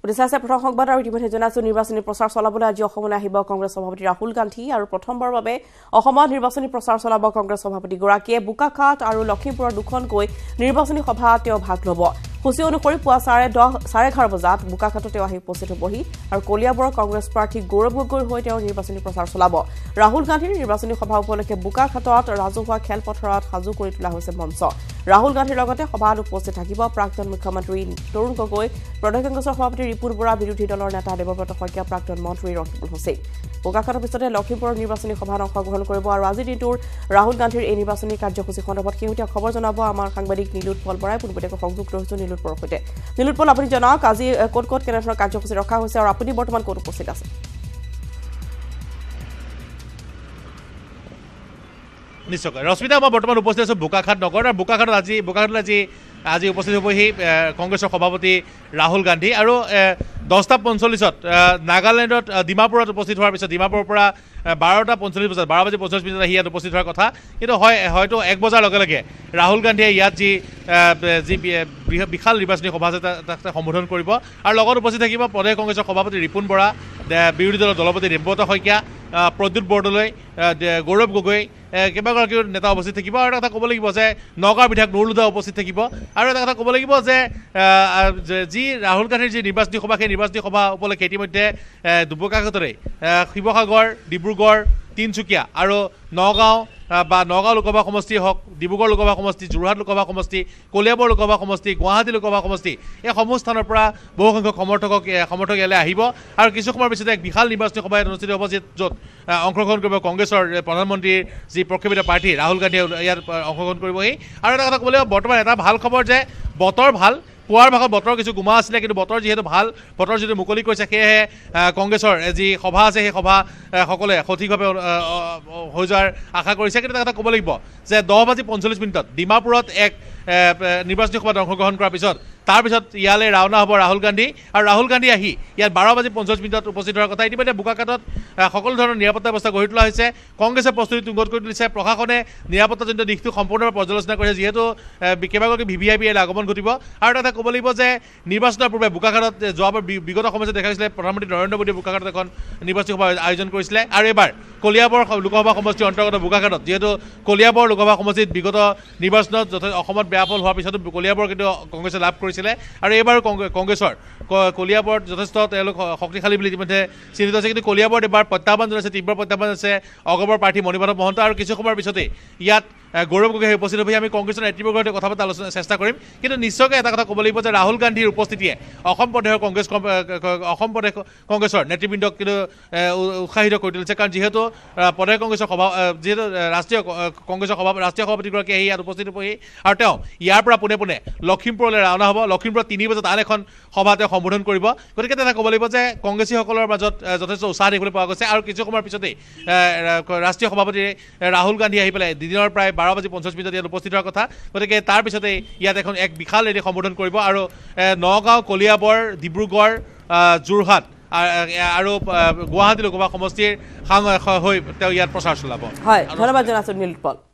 উদ্দেশ্যে প্ৰথম সংবাদ আৰু ইতিমধ্যে জনাইছো নিৰ্বাচনী প্ৰচাৰ চলাবলৈ আজি অসমলৈ আহিব কংগ্ৰেছ সভাপতি ৰাহুল গান্ধী আৰু প্ৰথমবাৰৰ বাবে অসমত নিৰ্বাচনী প্ৰচাৰ চলাব কংগ্ৰেছ সভাপতি গৰাকীয়ে বোকাখাট আৰু লখিমপুৰৰ দুখনকৈ নিৰ্বাচনী সভা তেওঁ ভাগ ল'ব খুচি অনুসৰি পুৱা 11:30 বজাত বোকাখাটত তেওঁ আহি উপস্থিত হ'বহি আৰু কলিয়াবৰৰ কংগ্ৰেছ প্ৰাৰ্থী গৌৰৱ গগৈৰ হৈ তেওঁ নিৰ্বাচনী প্ৰচাৰ চলাব ৰাহুল গান্ধীৰ নিৰ্বাচনী সভা উপলক্ষে বোকাখাটত ৰাজহুৱা খেলপথাৰত সাজু কৰি তোলা হৈছে মঞ্চ ৰাহুল গান্ধীৰ লগতে সভাত উপস্থিত থাকিব প্ৰাক্তন মুখ্যমন্ত্ৰী তৰুণ গগৈ প্ৰদেশ কংগ্ৰেছৰ সভাপতি ৰিপুন বৰা বিৰোধী দলৰ নেতা দেৱব্ৰত শইকীয়া প্ৰাক্তন মন্ত্ৰী ৰকিবুল হুছেইন বোকাখাটৰ পিছতে লখিমপুৰৰ নিৰ্বাচনী সভাত অংশগ্ৰহণ কৰিব আৰু আজিৰ দিনটোৰ ৰাহুল গান্ধীৰ এই নিৰ্বাচনী কাৰ্যসূচী সন্দৰ্ভত শেহতীয়া খবৰ জনাব আমাৰ সাংবাদিক নীলোৎপল বৰাই পোনপটীয়াকৈ সংযোগ ৰৈছো নীলোৎপলৰ সৈতে নীলোৎপল আপুনি জনাওক আজি ক'ত ক'ত কেনেধৰণৰ কাৰ্যসূচী ৰখা হৈছে আৰু আপুনি বৰ্তমান ক'ত উপস্থিত আছে নিশ্চয় ৰশ্মিতা মই বৰ্তমান উপস্থিত আছোঁ বোকাখাট নগৰ আৰু বোকাখাটত আজি উপস্থিত হ'বহি কংগ্ৰেছৰ সভাপতি ৰাহুল গান্ধী আৰু 10:45 নাগালেণ্ডত ডিমাপুৰত উপস্থিত হোৱাৰ পিছত ডিমাপুৰৰ পৰা 12:45 বজাত 12:45 আহি ইয়াত উপস্থিত হোৱাৰ কথা কিন্তু হয়তো 1 বজাৰ লগে লগে ৰাহুল গান্ধীয়ে ইয়াত যি বিশাল নিৰ্বাচনী সভা আছে তাক সম্বোধন কৰিব আৰু লগত উপস্থিত থাকিব প্ৰদেশ কংগ্ৰেছৰ সভাপতি ৰিপুন বৰা বিৰোধী দলৰ দলপতি দেৱব্ৰত শইকীয়া প্ৰদ্যুৎ বৰদলৈ গৌৰৱ গগৈ কেইবাগৰাকীও নেতা উপস্থিত থাকিব আৰু এটা কথা ক'ব লাগিব যে নগাঁৱৰ বিধায়ক নুৰুল হুদা উপস্থিত থাকিব আৰু এটা কথা ক'ব লাগিব যে যি ৰাহুল গান্ধীৰ যি নিৰ্বাচনী সভা সেই নিৰ্বাচনী সভা উপলক্ষে ইতিমধ্যে বোকাখাটৰে শিৱসাগৰ ডিব্ৰুগড় তিনিচুকীয়া আৰু নগাঁও লোকসভা সমষ্টি হওক ডিব্ৰুগড় লোকসভা সমষ্টি যোৰহাট লোকসভা সমষ্টি কলিয়াবৰ লোকসভা সমষ্টি গুৱাহাটী লোকসভা সমষ্টি এই সমূহ স্থানৰ পৰা বহুসংখ্যক সমৰ্থক ইয়ালৈ আহিব আৰু কিছু সময়ৰ পিছতে এক বিশাল নিৰ্বাচনী সভা অনুষ্ঠিত হ'ব য'ত অংশগ্ৰহণ কৰিব কংগ্ৰেছৰ প্ৰধানমন্ত্ৰীৰ যি প্ৰক্ষেপিত প্ৰাৰ্থী ৰাহুল গান্ধীয়ে ইয়াত অংশগ্ৰহণ কৰিবহি আৰু এটা কথা ক'ব লাগিব বৰ্তমান এটা ভাল খবৰ যে বতৰ ভাল পুৱাৰ ভাগত বতৰ কিছু গুমা আছিলে কিন্তু বতৰ যিহেতু ভাল বতৰ যিহেতু মুকলি কৰিছে সেয়েহে কংগ্ৰেছৰ যি সভা আছে সেই সভা সকলে সঠিকভাৱে হৈ যোৱাৰ আশা কৰিছে কিন্তু এটা কথা ক'ব লাগিব যে 10:45 ডিমাপুৰত এক নিৰ্বাচনী সভাত অংশগ্ৰহণ কৰাৰ পিছত তাৰপিছত ইয়ালৈ ৰাওনা হ'ব ৰাহুল গান্ধী আৰু ৰাহুল গান্ধী আহি ইয়াত 12:50 উপস্থিত হোৱাৰ কথা ইতিমধ্যে বোকাখাটত সকলো ধৰণৰ নিৰাপত্তা ব্যৱস্থা গঢ়ি তোলা হৈছে কংগ্ৰেছে প্ৰস্তুতি তুংগত কৰি তুলিছে প্ৰশাসনে নিৰাপত্তাজনিত দিশটো সম্পূৰ্ণভাৱে পৰ্যালোচনা কৰিছে যিহেতু কেইবাগৰাকী VVIP ইয়ালৈ আগমন ঘটিব আৰু এটা ক'ব লাগিব যে নিৰ্বাচনৰ পূৰ্বে বোকাখাটত যোৱাবাৰ বিগত সময়ত দেখা গৈছিলে প্ৰধানমন্ত্ৰী নৰেন্দ্ৰ মোদীয়ে বোকাখাটত এখন নিৰ্বাচনী সভা আয়োজন কৰিছিলে আৰু এইবাৰ কলিয়াবৰ লোকসভা সমষ্টিৰ অন্তৰ্গত বোকাখাটত যিহেতু কলিয়াবৰ লোকসভা সমষ্টিত বিগত নিৰ্বাচনত অসমত বেয়া ফল হোৱাৰ পিছতো কলিয়াবৰ কিন্তু কংগ্ৰেছে লাভ কৰিছিলে আৰু এইবাৰো কংগ্ৰেছৰ কলিয়াবৰত যথেষ্ট তেওঁলোক শক্তিশালী বুলি ইতিমধ্যে চিহ্নিত হৈছে কিন্তু কলিয়াবৰত এবাৰ প্ৰত্যাহ্বান জনাইছে তীব্ৰ প্ৰত্যাহ্বান আছে অগমৰ প্ৰাৰ্থী মণিমাধৱ মহন্ত আৰু কিছু সময়ৰ পিছতে ইয়াত গৌৰৱ গগৈ উপস্থিত হৈ আমি কংগ্ৰেছৰ নেতৃবৰ্গৰ সৈতে কথা পতাৰ চেষ্টা কৰিম কিন্তু নিশ্চয়কৈ এটা কথা ক'ব লাগিব যে ৰাহুল গান্ধীৰ উপস্থিতিয়ে অসম প্ৰদেশৰ কংগ্ৰেছৰ নেতৃবৃন্দক কিন্তু উৎসাহিত কৰি তুলিছে কাৰণ যিহেতু প্ৰদেশ কংগ্ৰেছৰ ৰাষ্ট্ৰীয় সভাপতিগৰাকী আহি ইয়াত উপস্থিত হ'বহি আৰু তেওঁ ইয়াৰ পৰা পোনে পোনে লখিমপুৰলৈ ৰাওনা হ'ব লখিমপুৰত 3 বজাত আন এখন সভা তেওঁ সম্বোধন কৰিব গতিকে এটা ক'ব লাগিব যে কংগ্ৰেছীসকলৰ মাজত যথেষ্ট উৎসাহ দেখিবলৈ পোৱা গৈছে আৰু কিছু সময়ৰ পিছতেই ৰাষ্ট্ৰীয় সভাপতি ৰাহুল গান্ধী আহি পেলাই দিনৰ প্ৰায় 12:50 ইয়াত উপস্থিত হোৱাৰ কথা গতিকে তাৰ পিছতে ইয়াত এখন এক বিশাল ৰেলী সম্বোধন কৰিব আৰু নগাঁও কলিয়াবৰ ডিব্ৰুগড় যোৰহাট আৰু গুৱাহাটী লোকসভা সমষ্টিৰ হৈ তেওঁ ইয়াত প্ৰচাৰ চলাব হয় ধন্যবাদ জনাইছোঁ নীলোৎপল